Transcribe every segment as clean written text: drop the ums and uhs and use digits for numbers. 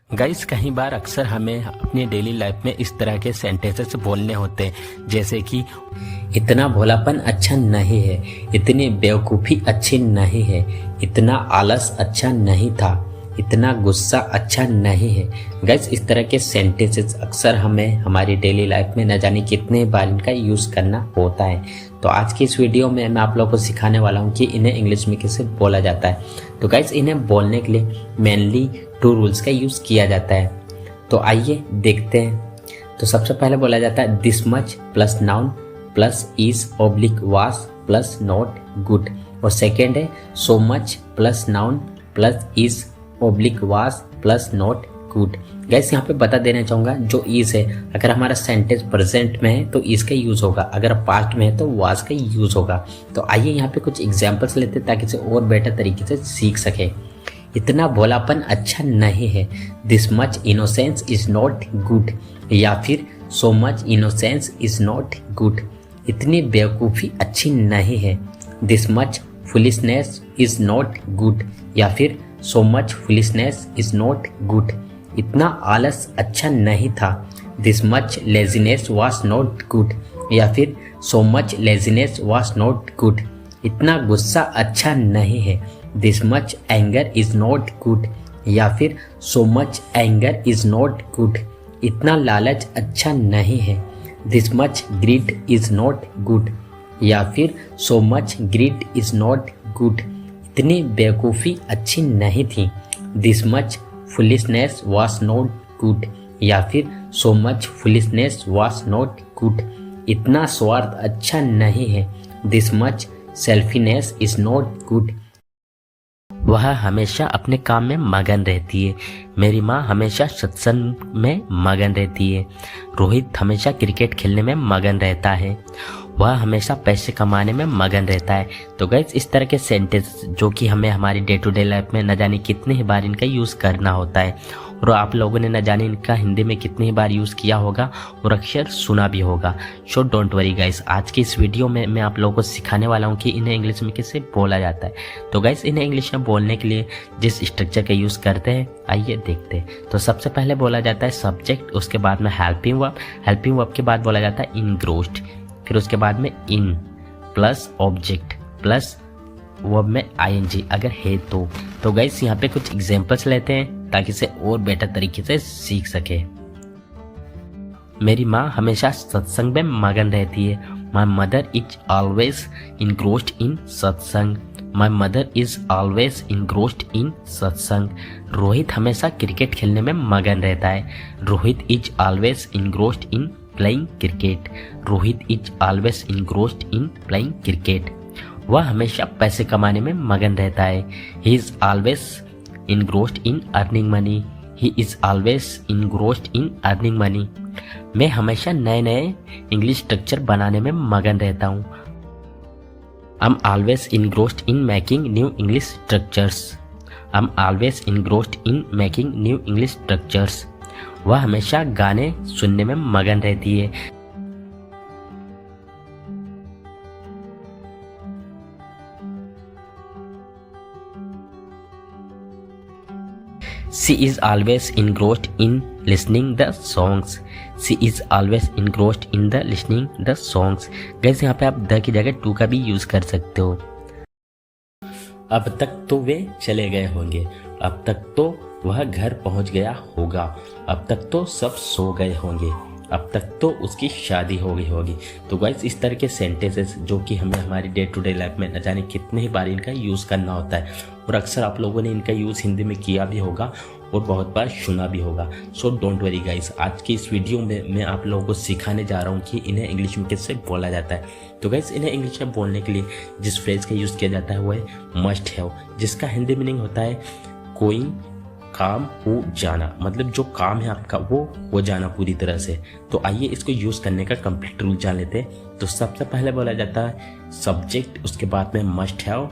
Guys कई बार अक्सर हमें अपनी डेली लाइफ में इस तरह के सेंटेंसेस बोलने होते हैं, जैसे कि इतना भोलापन अच्छा नहीं है, इतनी बेवकूफ़ी अच्छी नहीं है, इतना आलस अच्छा नहीं था, इतना गुस्सा अच्छा नहीं है। गाइस इस तरह के सेंटेंसेस अक्सर हमें हमारी डेली लाइफ में न जाने कितने बार इनका यूज़ करना होता है। तो आज की इस वीडियो में मैं आप लोगों को सिखाने वाला हूँ कि इन्हें इंग्लिश में कैसे बोला जाता है। तो गाइस इन्हें बोलने के लिए मेनली 2 रूल्स का यूज़ किया जाता है। तो आइए देखते हैं। तो सबसे पहले बोला जाता है this much plus noun plus is oblique was plus not good, और सेकेंड है so much plus noun plus is oblique was plus not good. Gas यहाँ पे बता देना चाहूँगा, जो इज है अगर हमारा सेंटेंस प्रेजेंट में है तो इज का यूज़ होगा, अगर पास्ट में है तो वाज का यूज़ होगा। तो आइए यहाँ पे कुछ एग्जांपल्स लेते हैं ताकि इसे और बेटर तरीके से सीख सके। इतना भोलापन अच्छा नहीं है, this much innocence is not good, या फिर so much innocence is not good. इतनी बेवकूफ़ी अच्छी नहीं है, this much foolishness is not good, या फिर so much foolishness is not good. इतना आलस अच्छा नहीं था, this much laziness was not good, या फिर so much laziness was not good. इतना गुस्सा अच्छा नहीं है, this much anger is not good, या फिर so much anger is not good. इतना लालच अच्छा नहीं है, this much greed is not good, या फिर so much greed is not good. इतनी बेवकूफ़ी अच्छी नहीं थी, this much foolishness was not good, या फिर so much foolishness was not good. इतना स्वार्थ अच्छा नहीं है, this much selfishness is not good. वह हमेशा अपने काम में मगन रहती है, मेरी माँ हमेशा सत्संग में मगन रहती है, रोहित हमेशा क्रिकेट खेलने में मगन रहता है, वह हमेशा पैसे कमाने में मगन रहता है। तो गाइस इस तरह के सेंटेंस जो कि हमें हमारी डे टू डे लाइफ में न जाने कितने ही बार इनका यूज़ करना होता है, और आप लोगों ने न जाने इनका हिंदी में कितनी ही बार यूज़ किया होगा और अक्सर सुना भी होगा। सो डोंट वरी गाइस, आज की इस वीडियो में मैं आप लोगों को सिखाने वाला हूँ कि इन्हें इंग्लिश में कैसे बोला जाता है। तो गाइस इन्हें इंग्लिश में बोलने के लिए जिस स्ट्रक्चर का यूज़ करते हैं आइए देखते हैं। तो सबसे पहले बोला जाता है सब्जेक्ट, उसके बाद में हेल्पिंग वर्ब के बाद बोला जाता है इनग्रोस्ड, फिर उसके बाद में in plus object plus verb में आईएनजी अगर है तो गाइस यहाँ पे कुछ एग्जांपल्स लेते हैं ताकि इसे और बेटर तरीके से सीख सके। मेरी माँ हमेशा सत्संग में मगन रहती है, my mother is always engrossed in satsang, my mother is always engrossed in satsang. Rohit हमेशा क्रिकेट खेलने में मगन रहता है, Rohit is always engrossed in playing cricket, Rohit is always engrossed in playing cricket. वह हमेशा पैसे कमाने में मगन रहता है, he is always engrossed in earning money, he is always engrossed in earning money. मैं हमेशा नए नए इंग्लिश स्ट्रक्चर बनाने में मगन रहता हूँ, I am always engrossed in making new English structures, I am always engrossed in making new English structures. वह हमेशा गाने सुनने में मगन रहती है, she is always engrossed in listening the songs, she is always engrossed in the listening the songs। Gas यहाँ पे आप द की जगह टू का भी यूज कर सकते हो। अब तक तो वे चले गए होंगे, अब तक तो वह घर पहुंच गया होगा, अब तक तो सब सो गए होंगे, अब तक तो उसकी शादी हो गई होगी। तो गाइस इस तरह के सेंटेंसेस जो कि हमें हमारी डे टू डे लाइफ में न जाने कितने ही बार इनका यूज़ करना होता है, और अक्सर आप लोगों ने इनका यूज़ हिंदी में किया भी होगा और बहुत बार सुना भी होगा। सो डोंट वरी गाइस, आज की इस वीडियो में मैं आप लोगों को सिखाने जा रहा हूँ कि इन्हें इंग्लिश में कैसे बोला जाता है। तो गाइस इन्हें इंग्लिश में बोलने के लिए जिस फ्रेज का यूज़ किया जाता है वो है मस्ट हैव, जिसका हिंदी मीनिंग होता है कोई काम हो जाना, मतलब जो काम है आपका वो हो जाना पूरी तरह से। तो आइए इसको यूज़ करने का कंप्लीट रूल जान लेते हैं। तो सबसे पहले बोला जाता है सब्जेक्ट, उसके बाद में मस्ट हैव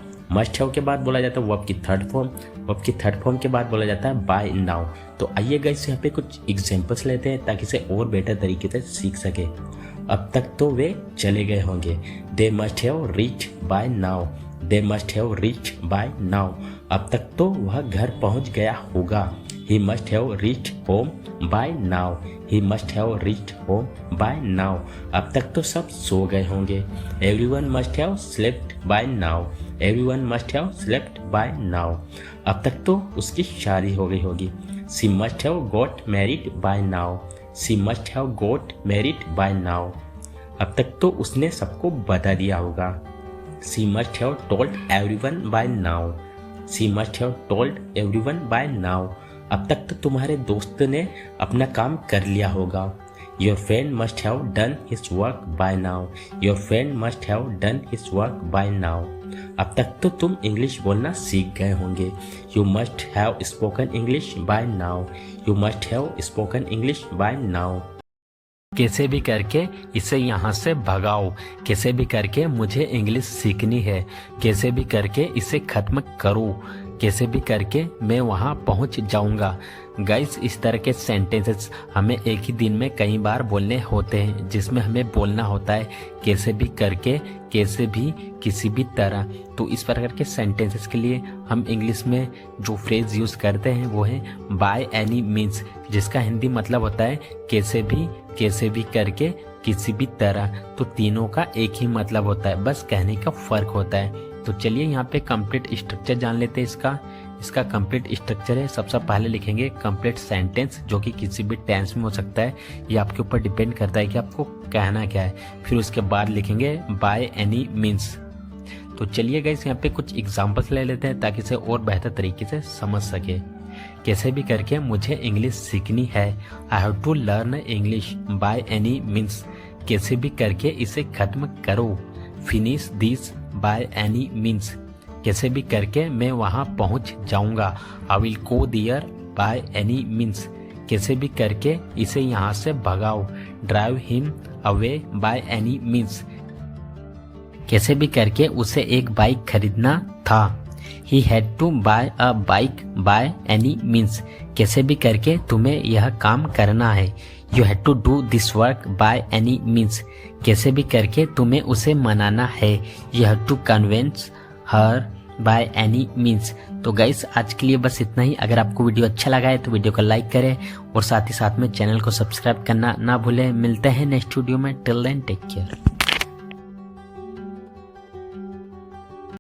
के बाद बोला जाता है वर्ब की थर्ड फॉर्म के बाद बोला जाता है बाय नाउ। तो आइए गाइस यहाँ पे कुछ एग्जांपल्स लेते हैं ताकि इसे और बेटर तरीके से सीख सके। अब तक तो वे चले गए होंगे, they must have reach by now, they must have reach by now. अब तक तो वह घर पहुंच गया होगा, he must have reached home by now, he must have reached home by now, अब तक तो सब सो गए होंगे। Everyone must have slept by now, everyone must have slept by now, अब तक तो उसकी शादी हो गई होगी। She must have got married by now, she must have got married by now, अब तक तो उसने सबको बता दिया होगा। She must have told everyone by now, she must have told everyone by now, अब तक तो तुम्हारे दोस्त ने अपना काम कर लिया होगा। Your friend must have done his work by now, your friend must have done his work by now, अब तक तो तुम इंग्लिश बोलना सीख गए होंगे। You must have spoken English by now, you must have spoken English by now. कैसे भी करके इसे यहाँ से भगाओ, कैसे भी करके मुझे इंग्लिश सीखनी है, कैसे भी करके इसे खत्म करो, कैसे भी करके मैं वहाँ पहुँच जाऊँगा। गाइस, इस तरह के सेंटेंसेस हमें एक ही दिन में कई बार बोलने होते हैं, जिसमें हमें बोलना होता है कैसे भी करके, कैसे भी, किसी भी तरह। तो इस प्रकार के सेंटेंसेस के लिए हम इंग्लिश में जो फ्रेज यूज़ करते हैं वो है बाय एनी मीन्स, जिसका हिंदी मतलब होता है कैसे भी करके, किसी भी तरह। तो तीनों का एक ही मतलब होता है, बस कहने का फ़र्क होता है। तो चलिए यहाँ पे कंप्लीट स्ट्रक्चर जान लेते हैं इसका कंप्लीट स्ट्रक्चर है। सबसे पहले लिखेंगे कंप्लीट सेंटेंस, जो कि किसी भी टेंस में हो सकता है, ये आपके ऊपर डिपेंड करता है कि आपको कहना क्या है। फिर उसके बाद लिखेंगे बाय एनी मीन्स। तो चलिए गाइस, यहाँ पे कुछ एग्जांपल्स ले लेते हैं ताकि इसे और बेहतर तरीके से समझ सके। कैसे भी करके मुझे इंग्लिश सीखनी है, I have to learn English by any means, कैसे भी करके इसे खत्म करो। Finish this by any means, कैसे भी करके मैं वहाँ पहुँच जाऊँगा। I will go there by any means, कैसे भी करके इसे यहाँ से भगाओ। Drive him away by any means, कैसे भी करके उसे एक बाइक खरीदना था। He had to buy a bike by any means, कैसे भी करके तुम्हें यह काम करना है। You had to do this work by any means, कैसे भी करके तुम्हें उसे मनाना है। You have to convince her by any means. तो गाइस, आज के लिए बस इतना ही। अगर आपको वीडियो अच्छा लगा है तो वीडियो को लाइक करें और साथ ही साथ में चैनल को सब्सक्राइब करना ना भूलें। मिलते हैं नेक्स्ट वीडियो में। Till then take care.